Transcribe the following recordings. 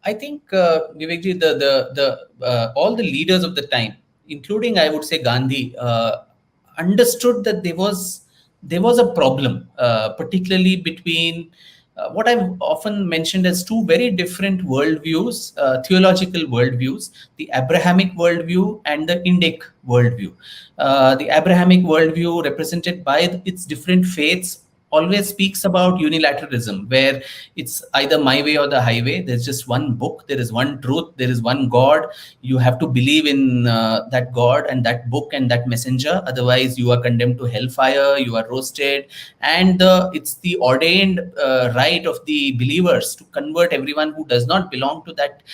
I think Vivekji, the all the leaders of the time, including I would say Gandhi, understood that there was a problem, particularly between what I've often mentioned as two very different worldviews, theological worldviews: the Abrahamic worldview and the Indic worldview. The Abrahamic worldview, represented by its different faiths, always speaks about unilateralism, where it's either my way or the highway. There's just one book, there is one truth, there is one God. You have to believe in that God and that book and that messenger, otherwise you are condemned to hellfire, you are roasted. And it's the ordained right of the believers to convert everyone who does not belong to that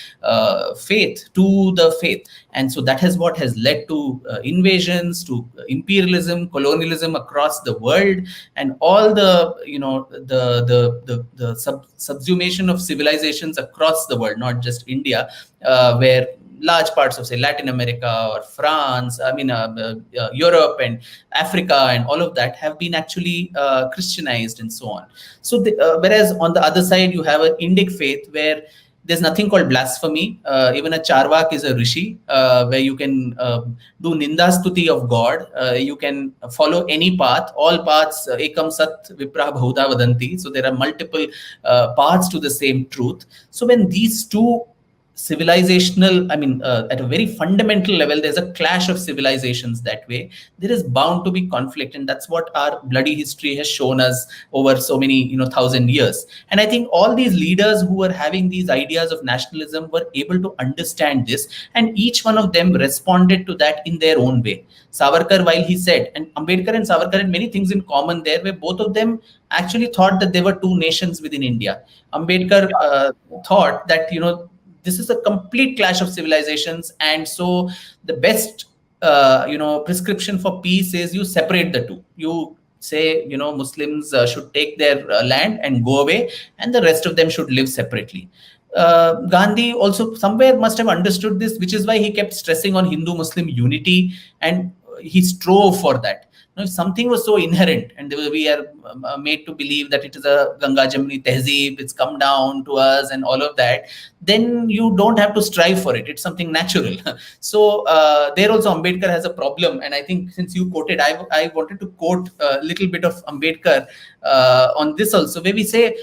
faith to the faith. And so that is what has led to invasions, to imperialism, colonialism across the world, and all the subsumation of civilizations across the world, not just India, where large parts of, say, Latin America or France, Europe and Africa and all of that have been actually Christianized and so on. So, whereas on the other side, you have an Indic faith where there's nothing called blasphemy. Even a charvak is a rishi, where you can do nindastuti of God. You can follow any path. All paths, ekam sat vipra bhuta vadanti. So there are multiple paths to the same truth. So when these two civilizational, at a very fundamental level, there's a clash of civilizations that way. There is bound to be conflict, and that's what our bloody history has shown us over so many, 1,000 years. And I think all these leaders who were having these ideas of nationalism were able to understand this, and each one of them responded to that in their own way. Savarkar, while he said, and Ambedkar and Savarkar had many things in common there, where both of them actually thought that there were two nations within India. Ambedkar thought that, this is a complete clash of civilizations, and so the best prescription for peace is you separate the two. You say, Muslims should take their land and go away, and the rest of them should live separately. Gandhi also somewhere must have understood this, which is why he kept stressing on Hindu Muslim unity, and he strove for that. If something was so inherent, and we are made to believe that it is a Ganga Jamuni Tehzeeb, it's come down to us and all of that, then you don't have to strive for it. It's something natural. So there also Ambedkar has a problem. And I think since you quoted, I wanted to quote a little bit of Ambedkar on this also, where we say,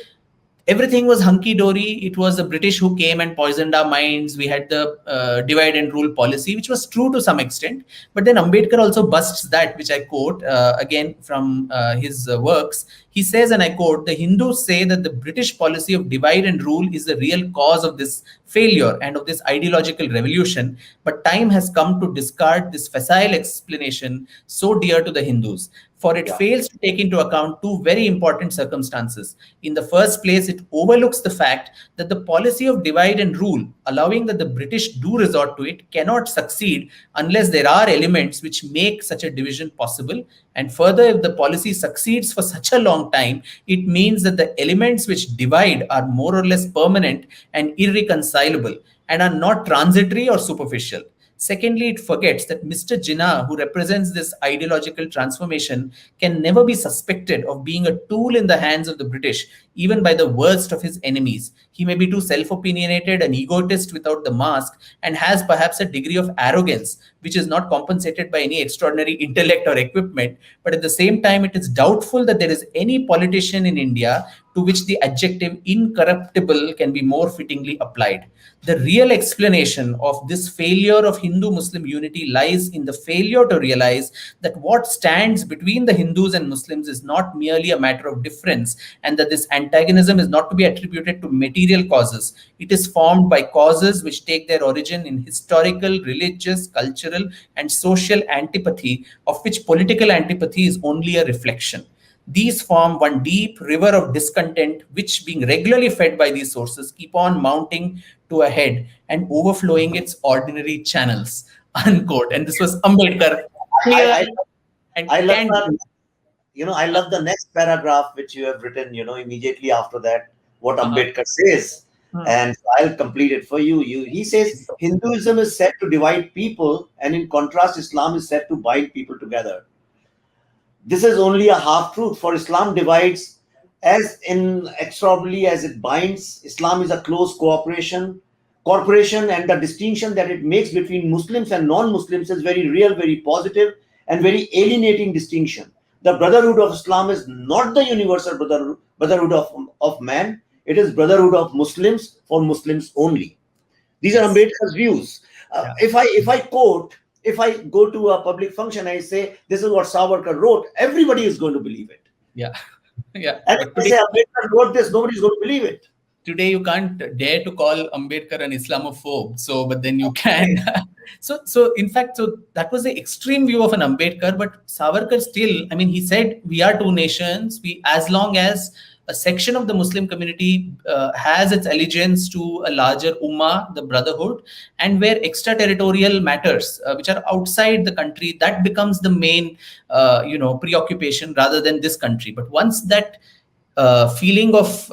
everything was hunky-dory. It was the British who came and poisoned our minds. We had the divide and rule policy, which was true to some extent. But then Ambedkar also busts that, which I quote again from his works. He says, and I quote, "The Hindus say that the British policy of divide and rule is the real cause of this failure and of this ideological revolution. But time has come to discard this facile explanation so dear to the Hindus. For it fails to take into account two very important circumstances. In the first place, it overlooks the fact that the policy of divide and rule, allowing that the British do resort to it, cannot succeed unless there are elements which make such a division possible. And further, if the policy succeeds for such a long time, it means that the elements which divide are more or less permanent and irreconcilable and are not transitory or superficial. Secondly, it forgets that Mr. Jinnah, who represents this ideological transformation, can never be suspected of being a tool in the hands of the British, even by the worst of his enemies. He may be too self-opinionated and egotist without the mask, and has perhaps a degree of arrogance, which is not compensated by any extraordinary intellect or equipment. But at the same time, it is doubtful that there is any politician in India to which the adjective incorruptible can be more fittingly applied. The real explanation of this failure of Hindu-Muslim unity lies in the failure to realize that what stands between the Hindus and Muslims is not merely a matter of difference, and that this antagonism is not to be attributed to material causes. It is formed by causes which take their origin in historical, religious, cultural, and social antipathy, of which political antipathy is only a reflection. These form one deep river of discontent, which, being regularly fed by these sources, keep on mounting to a head and overflowing its ordinary channels." Unquote. And this was Ambedkar. Clear I, and I love candid. that. I love the next paragraph which you have written, immediately after that, what Ambedkar says. And I'll complete it for you. He says, Hinduism is said to divide people, and in contrast, Islam is said to bind people together. This is only a half truth, for Islam divides as inexorably as it binds. Islam is a close cooperation corporation and the distinction that it makes between Muslims and non-Muslims is very real, very positive, and very alienating distinction. The brotherhood of Islam is not the universal brotherhood of man. It is brotherhood of Muslims for Muslims only. These are Ambedkar's views. If I go to a public function, I say this is what Savarkar wrote, everybody is going to believe it. Yeah. Yeah. And if I say Ambedkar wrote this, nobody's going to believe it. Today you can't dare to call Ambedkar an Islamophobe. So, but then you can. So in fact, so that was the extreme view of an Ambedkar. But Savarkar still, I mean, he said we are two nations. As long as a section of the Muslim community has its allegiance to a larger ummah, the brotherhood, and where extraterritorial matters, which are outside the country, that becomes the main, preoccupation rather than this country. But once that feeling of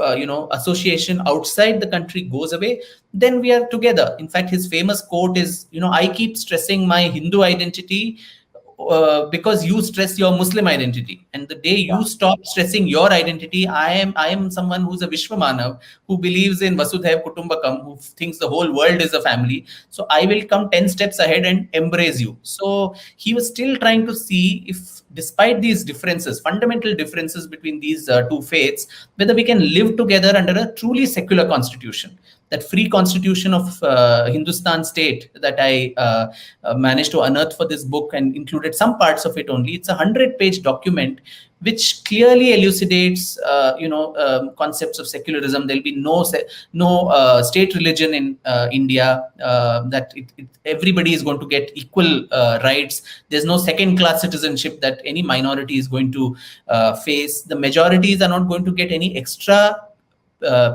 association outside the country goes away, then we are together. In fact, his famous quote is, I keep stressing my Hindu identity because you stress your Muslim identity, and the day you stop stressing your identity, I am someone who's a Vishwamanav, who believes in Vasudhaiv Kutumbakam, who thinks the whole world is a family. So I will come 10 steps ahead and embrace you. So he was still trying to see if, despite these differences, fundamental differences between these two faiths, whether we can live together under a truly secular constitution. That free constitution of Hindustan state that I managed to unearth for this book and included some parts of it only. It's a 100-page document which clearly elucidates, concepts of secularism. There'll be no state religion in India. That everybody is going to get equal rights. There's no second-class citizenship that any minority is going to face. The majorities are not going to get any extra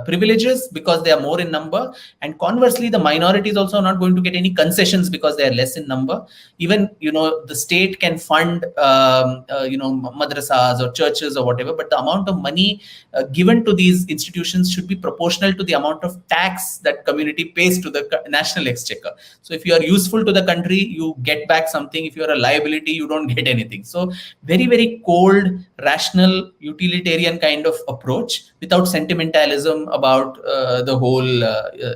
privileges because they are more in number, and conversely the minorities also are not going to get any concessions because they are less in number. Even the state can fund madrasas or churches or whatever, but the amount of money given to these institutions should be proportional to the amount of tax that community pays to the national exchequer. So if you are useful to the country, you get back something. If you are a liability, you don't get anything. So very, very cold, rational, utilitarian kind of approach without sentimentalism about the whole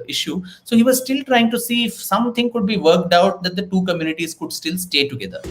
issue. So he was still trying to see if something could be worked out that the two communities could still stay together.